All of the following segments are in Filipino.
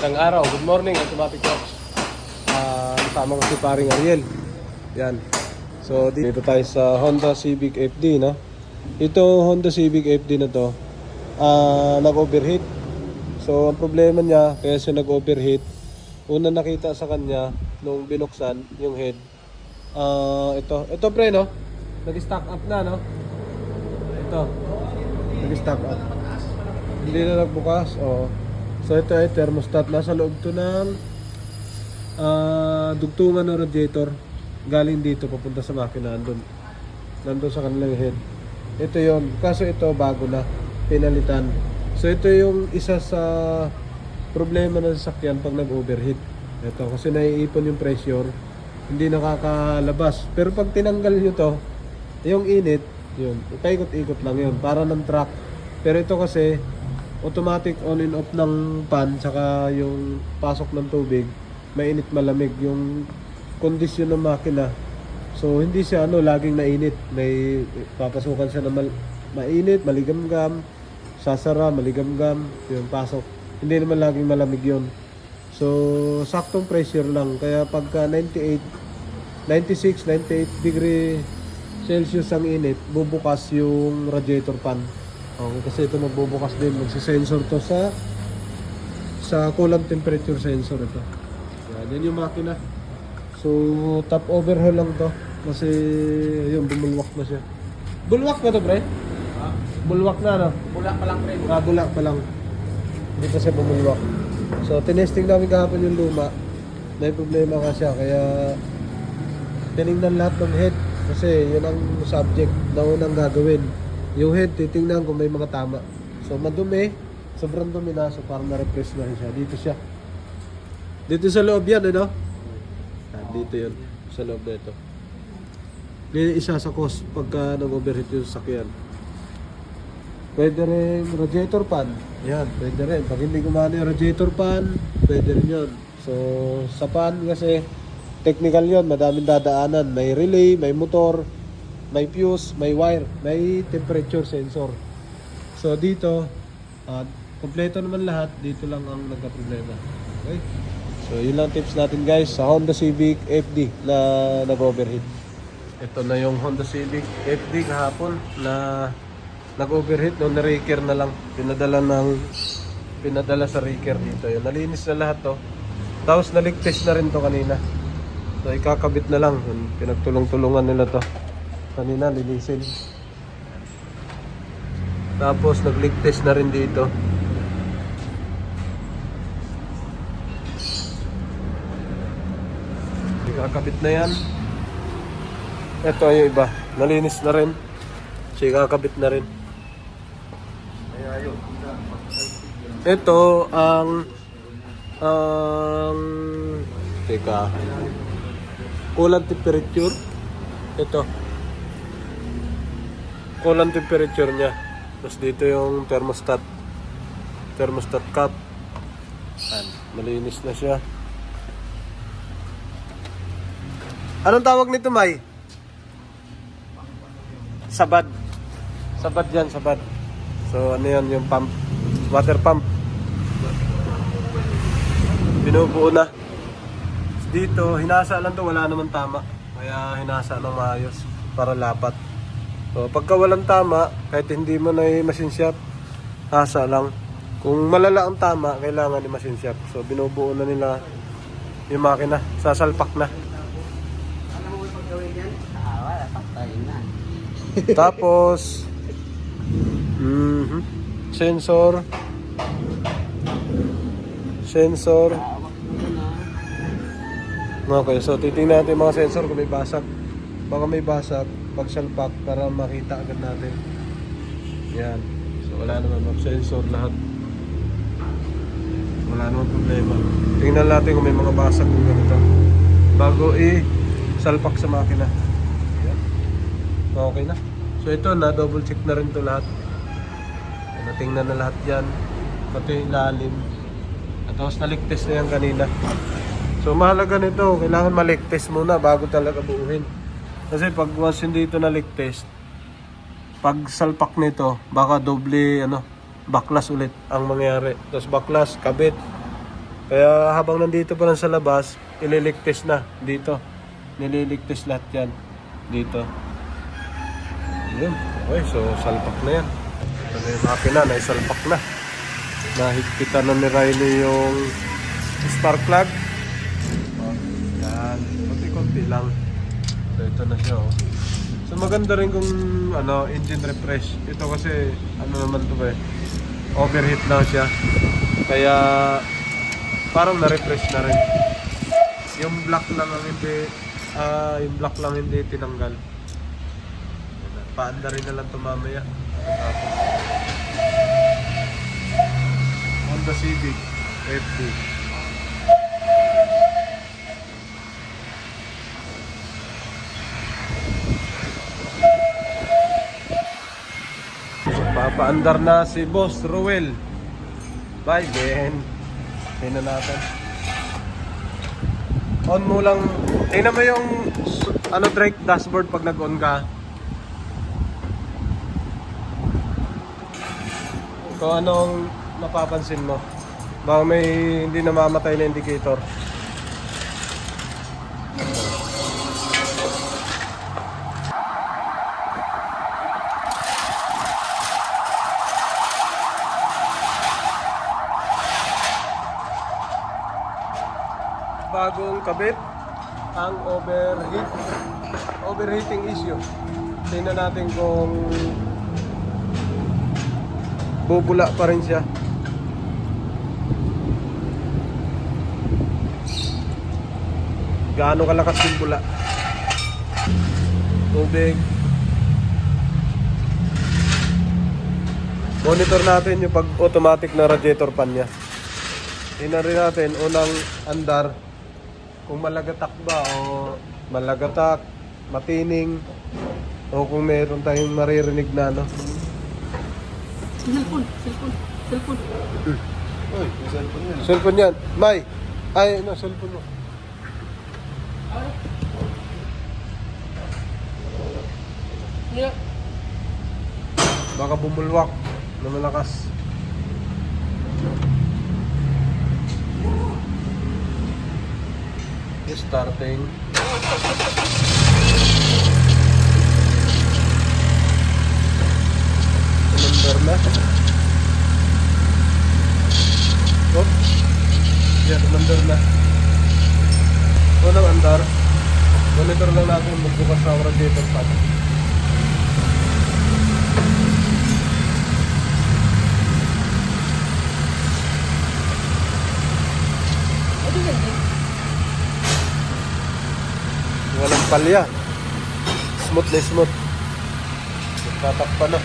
Magandang araw, good morning, Automatic Talks. Kasama ko si paring Ariel. Yan. So dito tayo sa Honda Civic FD, no? Ito Honda Civic FD na to, nag-overheat. So ang problema niya, kaya siya nag-overheat, una nakita sa kanya nung binuksan yung head. Ito pre, no? Nag-stack up na, no? Ito. Nag-stack up. Hindi na nagbukas, oh. So ito ay thermostat. Nasa loob to ng dugtungan ng radiator. Galing dito papunta sa makina. Nandun sa kanilang head. Ito yon. Kaso ito bago na. Pinalitan. So ito yung isa sa problema ng sasakyan pag nag-overheat. Ito kasi naiipon yung pressure. Hindi nakakalabas. Pero pag tinanggal nyo to, yung init, yun. Paikot-ikot lang yun. Para ng truck. Pero ito kasi automatic on and off ng pan saka yung pasok ng tubig, mainit malamig yung kondisyon ng makina. So hindi siya laging mainit, may papasukan siya na mainit, maligamgam, sasara, maligamgam, yung pasok. Hindi naman laging malamig yun. So saktong pressure lang, kaya pagka 96, 98 degree Celsius ang init, bubukas yung radiator pan. Okay, kasi ito magbubukas din, magsisensor to sa coolant temperature sensor ito. Yan yung makina. So top overhaul lang to kasi yun, bumulwak na siya. Bulwak na to pre? Bulwak na, no? Bulak pa lang, pre. Bulak pa lang. Hindi pa siya bumulwak. So tinesting namin kahapon yung luma. May problema ka siya, kaya tinignan lahat ng head kasi yun ang subject na unang gagawin. Yung head, titingnan kung may mga tama. So madumi, sobrang dumi na. So parang na-refresh na siya. Dito siya. Dito sa loob yan, ano? Dito yun. Sa loob na ito. Isa sa cause pagka nag-overheat yung sasakyan. Pwede rin radiator fan. Yan, pwede rin. Pag hindi gumana yung radiator fan, pwede rin yun. So sa fan kasi, technical yun. Madaming dadaanan. May relay, may motor, may fuse, may wire, may temperature sensor. So dito, kompleto naman lahat. Dito lang ang nagka-problema. Okay? So yun lang tips natin guys sa Honda Civic FD na nag-overheat. Ito na yung Honda Civic FD kahapon na nag-overheat. No, na-raker na lang. Pinadala sa raker dito. Yun, nalinis na lahat to. Tapos naligtas na rin to kanina. So ikakabit na lang. Pinagtulong-tulungan nila to. Kanina linisin. Tapos nag-leak test na rin dito. Ikakabit na yan. Ito yung iba. Nalinis na rin. So ikakabit na rin. Ito ang teka, coolant temperature. Ito coolant temperature nya. Tapos dito yung thermostat cup. Malinis na siya. Anong tawag nito, May? Sabad yan, sabad. So ano yan, yung pump, water pump. Binubuo na. Dito hinasa lang to, wala naman tama, kaya hinasa ng maayos para lapat. So, pagka walang tama, kahit hindi mo na i-machine shop, hasa lang. Kung malala ang tama, kailangan i-machine shop. So, binubuo na nila yung makina. Sasalpak na. Ano mo paggawin yan? Wala, patayin na. Tapos, sensor. Okay, so titingnan natin yung mga sensor kung may basag. Baka may basag, pagsalpak para makita agad natin. Yan. So wala naman, mag-sensor lahat. Wala naman problema. Tingnan natin kung may mga basag kung ganito bago i-salpak sa makina. Yan. Okay na. So ito na, double check na rin to lahat. Natingnan na lahat yan. Pati yung lalim. At tapos na-leak-test na yan kanina. So mahalaga nito, kailangan ma-leak-test muna bago talaga buuhin. Kasi pag once hindi ito na-leak-test, pag salpak nito, baka doble baklas ulit ang mangyari. Tapos baklas, kabit. Kaya habang nandito pa lang sa labas, ililigtis na dito. Nililigtis lahat yan dito. Yun. Okay, so salpak na yan. Ito na yung makina, naisalpak na. Nahigpitan na ni Riley yung spark plug. Oh, yan. Konti-konti lang. So ito na siya, oh. So maganda rin kung engine refresh. Ito kasi naman to ba, overheat na siya. Kaya parang na-refresh na rin. Yung black lang ang hindi tinanggal. Paanda rin na lang ito mamaya. Honda Civic FD. Papaandar na si Boss Ruel. Bye, Ben. Tingnan natin. On mo lang. Tingnan mo yung brake dashboard pag nag-on ka. Kung anong napapansin mo. Baka may hindi namamatay na indicator. Bagong kabit ang overheating issue. Tingnan natin kung bubula pa rin siya. Gaano kalakas yung bula? Tubig. Monitor natin yung pag-automatic na radiator fan niya. Tingnan rin natin unang andar kung malagatak ba o malagatak, matining, o kung meron tayong maririnig na Cellphone. Uy, cellphone yan. May! Cellphone mo. Yeah. Baka bumulwak na malakas. Starting. Number na. Oh. Yan, number na. Unang andar. Monitor lang natin magbukas sa radiator fan. Walang palya. Smooth na smooth. Tatakpan na.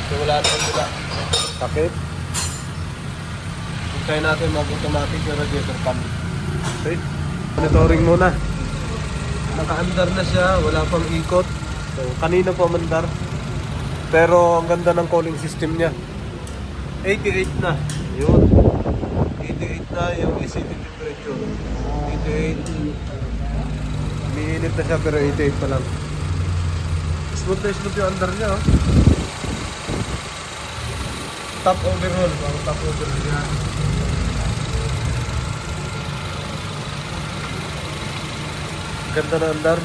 So wala na sila. Takip. Try natin mag-automatic na radiator fan. Okay. Monitoring muna. Naka-andar na siya. Wala pang ikot. So kanina po mandar. Pero ang ganda ng cooling system niya. 88 na. Yun. 88 na yung AC temperature. 88. Umiinit na siya pero 88 pa lang. Smooth na smooth yung under niya, oh. Top overhaul. Parang top overhaul niya. Ganda na under.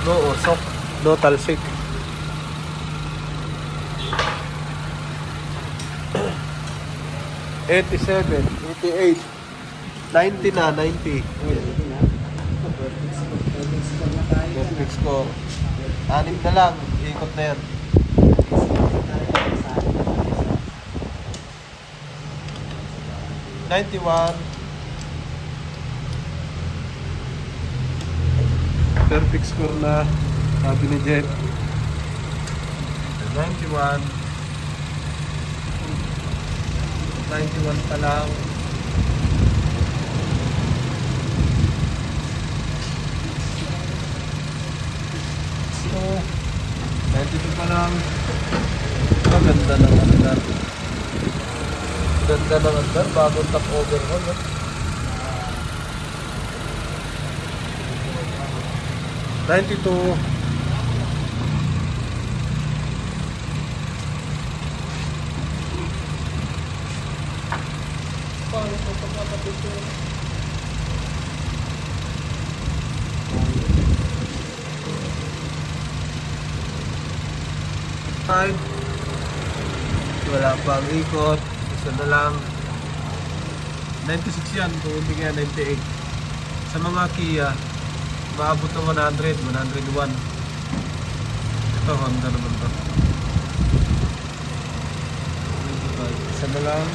No usok. No talsik. $87, $88, $90 na, $90. Perfect score. 6 na lang, ikot na yan. $91. Perfect score na, sabi ni Jeff. 91. 91 pa lang. So, 92 pa lang. Maganda ng andar. Ganda ng andar. Bagong top overhaul. 92. 5. Wala pang ikot. Isa na lang. 96 yan. Kung hindi kaya 98. Sa mga Kia, maabot ng 100, 101. Ito, Honda naman to. 25. Isa na lang.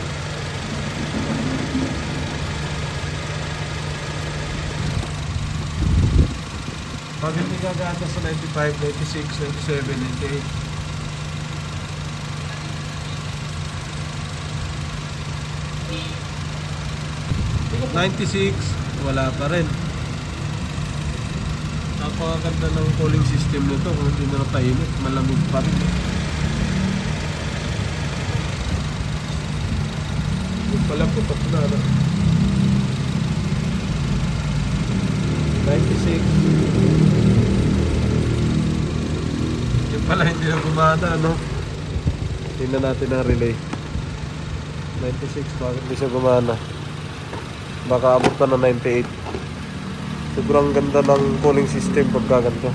Pag hindi gagana sa 95, 96, 97, 98. 96, wala pa rin. Napakaganda ng cooling system nito. Kung hindi na painit, malamig pa rin. Yung pala putok na, no? 96. Yung pala hindi na gumana, no? Tingnan natin ang relay. 96, bakit hindi siya gumana? Baka abot pa na 98. Sobrang ganda ng cooling system pagka ganito.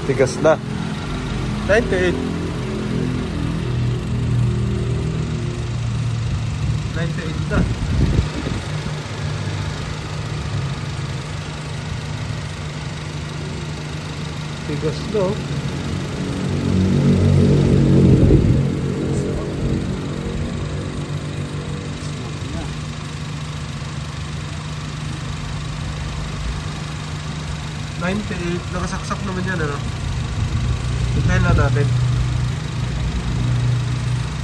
Tigas na. 98. 98 na. Tigas no. Nakasaksak naman yan, ano? Tignan na natin.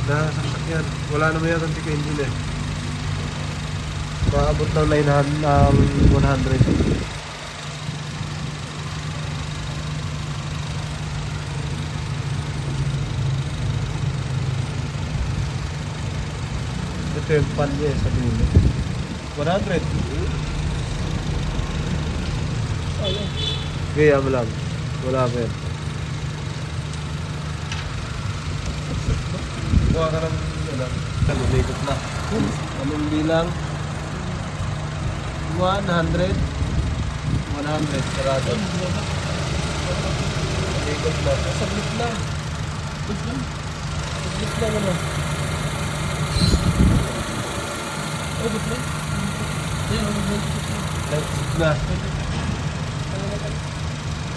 Nakasaksak yan. Wala naman yan ang tika-engine eh. Maabot ng 100. Ito yung pan niya sa dulo. 100. Gaya mo lang. Wala pa yan. Buka ka ng lumikot na. Anong bilang? 100. 100. Sarado. Lumikot na. Sablit lang. Sablit lang ano. Na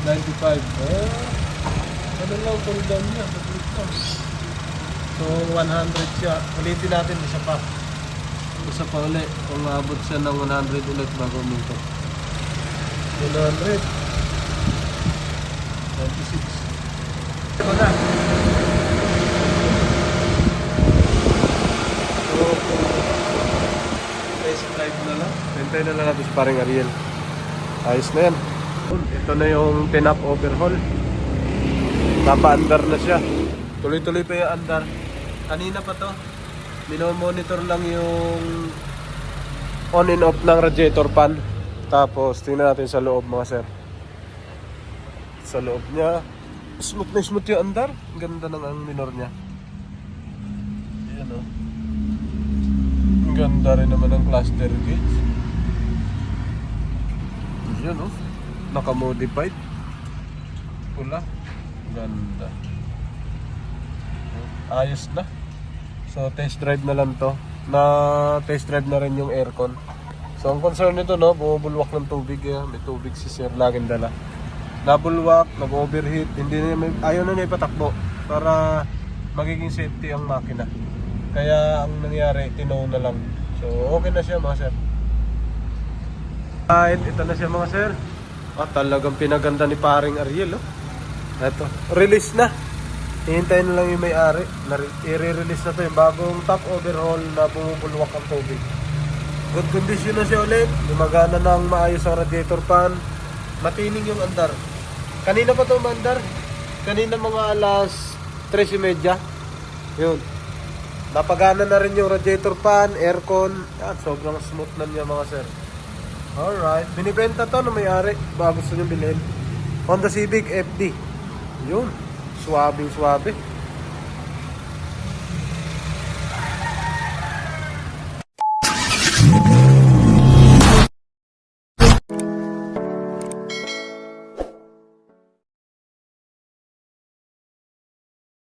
95. Ano lang cool down niya, so 100 siya. Ulitin natin isa pa. Isa pa ulit. Kung maabot siya ng 100 ulit bago uminto. 100. 96. Wala. Drive na lang. Hintay na lang natin si paring Ariel. Ayos na yan. Ito na yung tin-up overhaul. Napa-andar na siya. Tuloy-tuloy pa yung andar. Kanina pa to. Minomonitor lang yung on and off ng radiator fan. Tapos tingnan natin sa loob mga sir. Sa loob niya, smooth na smooth yung andar. Ganda ng ang minor niya. Ayan o. Ganda rin naman ang cluster gauge. Yan o. Naka-modified. Pula. Ganda. Ayos na. So test drive na lang to. Na test drive na rin yung aircon. So ang concern nito no, bumubulwak ng tubig. May tubig si sir laging dala. Nabulwak, nag-overheat. Hindi na ayaw na niya ipatakbo para magiging safety ang makina. Kaya ang nangyari, tinow na lang. So, okay na siya mga sir. Ito na siya mga sir. Talagang pinaganda ni paring Ariel. Ito, release na. Hihintayin na lang yung may-ari. I-release na ito yung bagong top overhaul na bumubulwak ang tubig. Good condition na siya ulit. Gumagana ng maayos ang radiator fan. Matining yung andar. Kanina pa ito mandar. Kanina mga alas 3:30. Yun. Napagana na rin yung radiator fan, aircon. Yan, sobrang smooth na niya mga sir. Alright. Binibenta to na may-ari. Baka gusto nyo bilhin. Honda Civic FD. Yun. Suwabing suwabe.